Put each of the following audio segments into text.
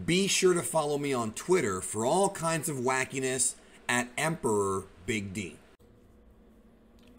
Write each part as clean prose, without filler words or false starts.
Be sure to follow me on Twitter for all kinds of wackiness at Emperor Big D.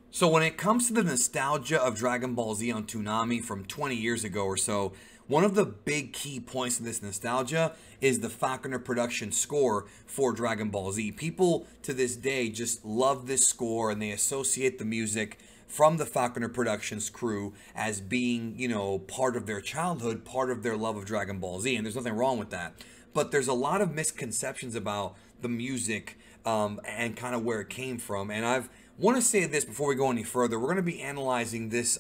So when it comes to the nostalgia of Dragon Ball Z on Toonami from 20 years ago or so, one of the big key points of this nostalgia is the Faulconer production score for Dragon Ball Z. People to this day just love this score, and they associate the music from the Faulconer Productions crew as being, you know, part of their childhood, part of their love of Dragon Ball Z, and there's nothing wrong with that. But there's a lot of misconceptions about the music and kind of where it came from, and I want to say this before we go any further. We're going to be analyzing this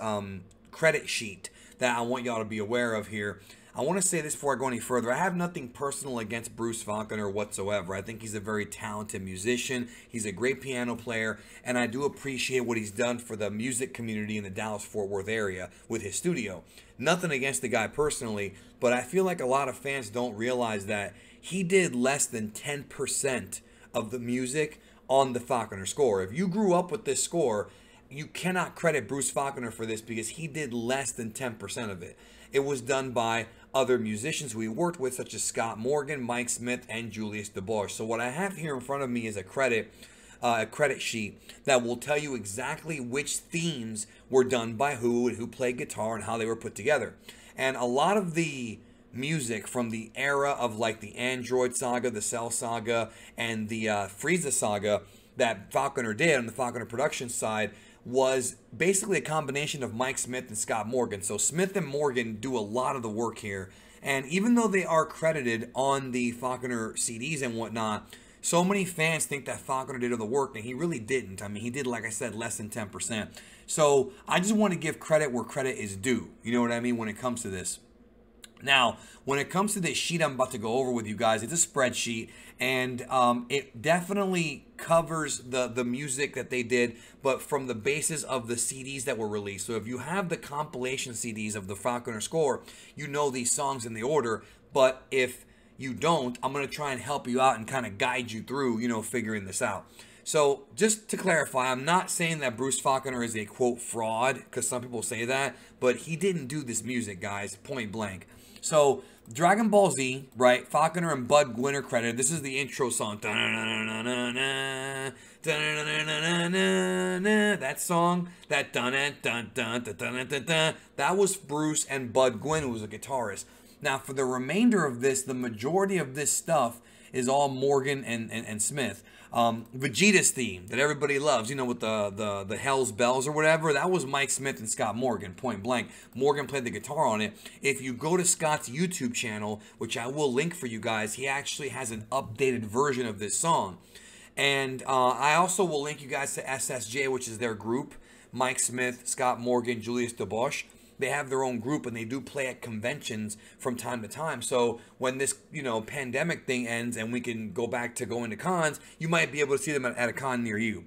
credit sheet that I want y'all to be aware of here. I want to say this before I go any further. I have nothing personal against Bruce Faulconer whatsoever. I think he's a very talented musician. He's a great piano player, and I do appreciate what he's done for the music community in the Dallas-Fort Worth area with his studio. Nothing against the guy personally, but I feel like a lot of fans don't realize that he did less than 10% of the music on the Faulconer score. If you grew up with this score, you cannot credit Bruce Faulconer for this because he did less than 10% of it. It was done by other musicians who he worked with, such as Scott Morgan, Mike Smith, and Julius DeBosch. So what I have here in front of me is a credit sheet that will tell you exactly which themes were done by who and who played guitar and how they were put together. And a lot of the music from the era of like the Android saga, the Cell saga, and the Frieza saga that Faulconer did on the Faulconer production side was basically a combination of Mike Smith and Scott Morgan. So Smith and Morgan do a lot of the work here. And even though they are credited on the Faulconer CDs and whatnot, so many fans think that Faulconer did all the work, and he really didn't. I mean, he did, like I said, less than 10%. So I just want to give credit where credit is due. You know what I mean when it comes to this. Now, when it comes to this sheet I'm about to go over with you guys, it's a spreadsheet, and it definitely covers the music that they did, but from the basis of the CDs that were released. So if you have the compilation CDs of the Faulconer score, you know these songs in the order, but if you don't, I'm going to try and help you out and kind of guide you through, you know, figuring this out. So just to clarify, I'm not saying that Bruce Faulconer is a, quote, fraud, because some people say that, but he didn't do this music, guys, point blank. So Dragon Ball Z, right? Faulconer and Bud Gwynn are credited. This is the intro song. That song, that was Bruce and Bud Gwynn, who was a guitarist. Now, for the remainder of this, the majority of this stuff is all Morgan and Smith. Vegeta's theme that everybody loves, you know, with the Hell's Bells or whatever, that was Mike Smith and Scott Morgan, point blank. Morgan played the guitar on it. If you go to Scott's YouTube channel, which I will link for you guys, he actually has an updated version of this song. And I also will link you guys to SSJ, which is their group. Mike Smith, Scott Morgan, Julius DeBosch. They have their own group, and they do play at conventions from time to time. So when this, you know, pandemic thing ends and we can go back to going to cons, you might be able to see them at a con near you.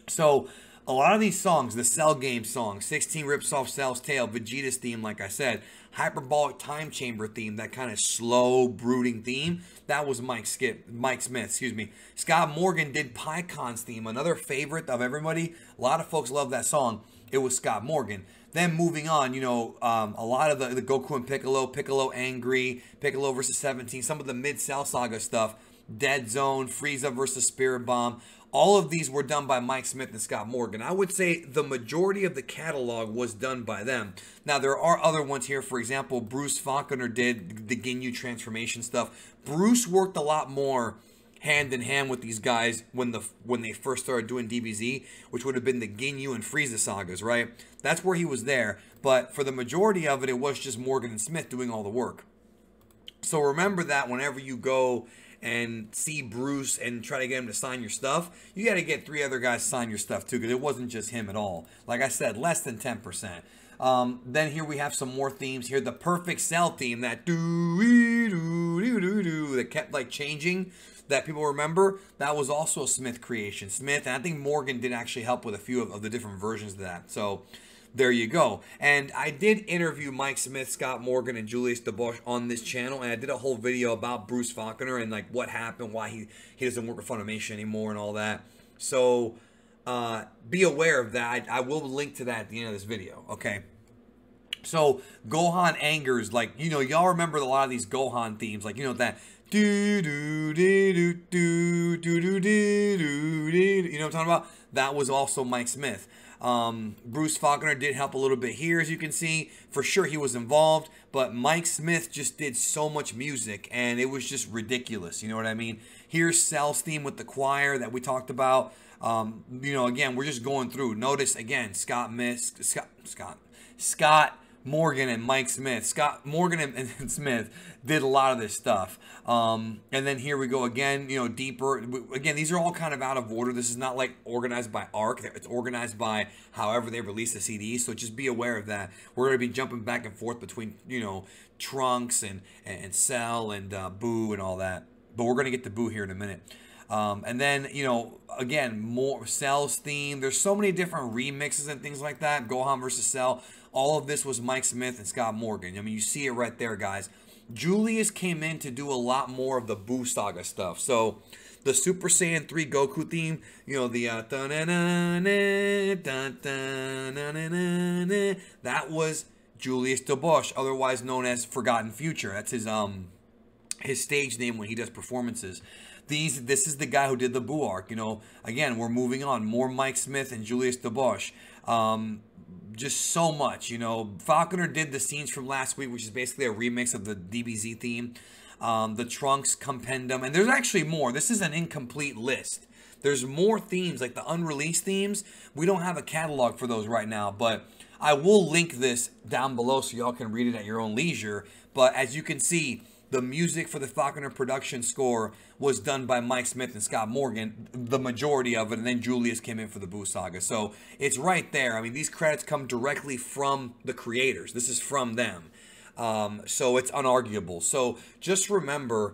So a lot of these songs, the Cell Game song, 16 rips off Cell's tail, Vegeta's theme, like I said, Hyperbolic Time Chamber theme, that kind of slow, brooding theme, that was Mike Smith, excuse me. Scott Morgan did PyCon's theme, another favorite of everybody. A lot of folks love that song. It was Scott Morgan. Then moving on, you know, a lot of the Goku and Piccolo Angry, Piccolo versus 17, some of the mid-Cell Saga stuff, Dead Zone, Frieza versus Spirit Bomb, all of these were done by Mike Smith and Scott Morgan. I would say the majority of the catalog was done by them. Now, there are other ones here. For example, Bruce Faulconer did the Ginyu transformation stuff. Bruce worked a lot more hand in hand with these guys when they first started doing DBZ, which would have been the Ginyu and Frieza sagas, right? That's where he was there. But for the majority of it, it was just Morgan and Smith doing all the work. So remember that whenever you go and see Bruce and try to get him to sign your stuff, you got to get 3 other guys to sign your stuff too, because it wasn't just him at all. Like I said, less than 10%. Then here we have some more themes here. The Perfect Cell theme, that do-doo-doo-doo-doo that kept like changing, that people remember, that was also a Smith creation. Smith, and I think Morgan did actually help with a few of the different versions of that. So there you go. And I did interview Mike Smith, Scott Morgan, and Julius DeBosch on this channel, and I did a whole video about Bruce Faulconer and like what happened, why he doesn't work with Funimation anymore and all that. So be aware of that. I will link to that at the end of this video, okay? So Gohan angers, like, you know, y'all remember a lot of these Gohan themes, like, you know, that do do do do do do do do do, you know what I'm talking about? That was also Mike Smith. Bruce Faulconer did help a little bit here, as you can see. For sure, he was involved, but Mike Smith just did so much music, and it was just ridiculous. You know what I mean? Here's Cell's theme with the choir that we talked about. You know, again, we're just going through. Notice again, Scott Morgan and Mike Smith. Scott Morgan and Smith did a lot of this stuff. And then here we go again, you know, deeper. Again, these are all kind of out of order. This is not like organized by arc. It's organized by however they release the CD. So just be aware of that. We're going to be jumping back and forth between, you know, Trunks and Cell and Boo and all that. But we're going to get to Boo here in a minute. And then, you know, again, more Cell's theme. There's so many different remixes and things like that. Gohan versus Cell. All of this was Mike Smith and Scott Morgan. I mean, you see it right there, guys. Julius came in to do a lot more of the Boo Saga stuff. So, the Super Saiyan 3 Goku theme, you know, the that was Julius DeBosch, otherwise known as Forgotten Future. That's his stage name when he does performances. This is the guy who did the Boo arc. You know, again, we're moving on. More Mike Smith and Julius DeBosch. Just so much, you know. Faulconer did the scenes from last week, which is basically a remix of the DBZ theme. The Trunks Compendium. And there's actually more. This is an incomplete list. There's more themes, like the unreleased themes. We don't have a catalog for those right now, but I will link this down below so y'all can read it at your own leisure. But as you can see, the music for the Faulconer production score was done by Mike Smith and Scott Morgan, the majority of it, and then Julius came in for the Boo Saga. So it's right there. I mean, these credits come directly from the creators. This is from them. So it's unarguable. So just remember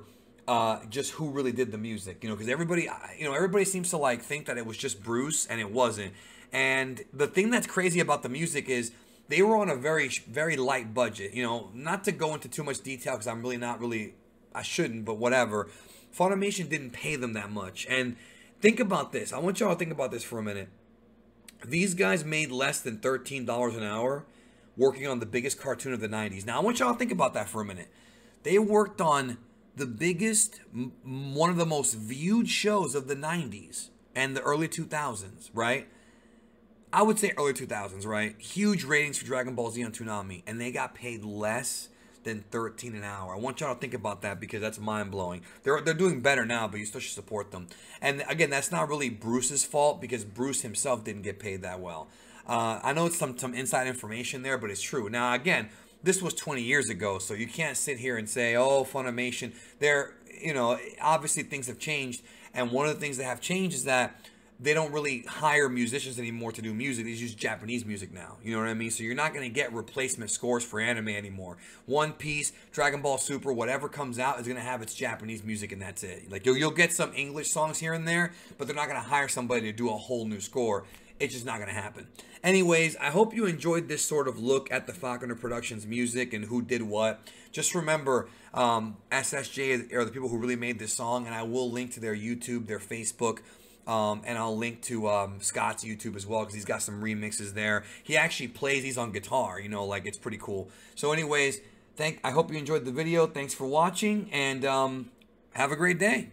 just who really did the music, you know, because everybody seems to like think that it was just Bruce, and it wasn't. And the thing that's crazy about the music is they were on a very, very light budget. You know, not to go into too much detail because I'm really I shouldn't, but whatever. Funimation didn't pay them that much. And think about this. I want y'all to think about this for a minute. These guys made less than $13 an hour working on the biggest cartoon of the 90s. Now, I want y'all to think about that for a minute. They worked on the biggest, one of the most viewed shows of the 90s and the early 2000s, right? I would say early 2000s, right? Huge ratings for Dragon Ball Z on Toonami, and they got paid less than $13 an hour. I want y'all to think about that because that's mind-blowing. They're doing better now, but you still should support them. And again, that's not really Bruce's fault because Bruce himself didn't get paid that well. I know it's some inside information there, but it's true. Now, again, this was 20 years ago, so you can't sit here and say, oh, Funimation. You know, obviously things have changed, and one of the things that have changed is that they don't really hire musicians anymore to do music. They use Japanese music now. You know what I mean? So you're not going to get replacement scores for anime anymore. One Piece, Dragon Ball Super, whatever comes out is going to have its Japanese music, and that's it. Like you'll get some English songs here and there, but they're not going to hire somebody to do a whole new score. It's just not going to happen. Anyways, I hope you enjoyed this sort of look at the Faulconer Productions music and who did what. Just remember, SSJ are the people who really made this song, and I will link to their YouTube, their Facebook, and I'll link to Scott's YouTube as well because he's got some remixes there. He actually plays these on guitar, you know, like it's pretty cool. So anyways, I hope you enjoyed the video. Thanks for watching, and have a great day.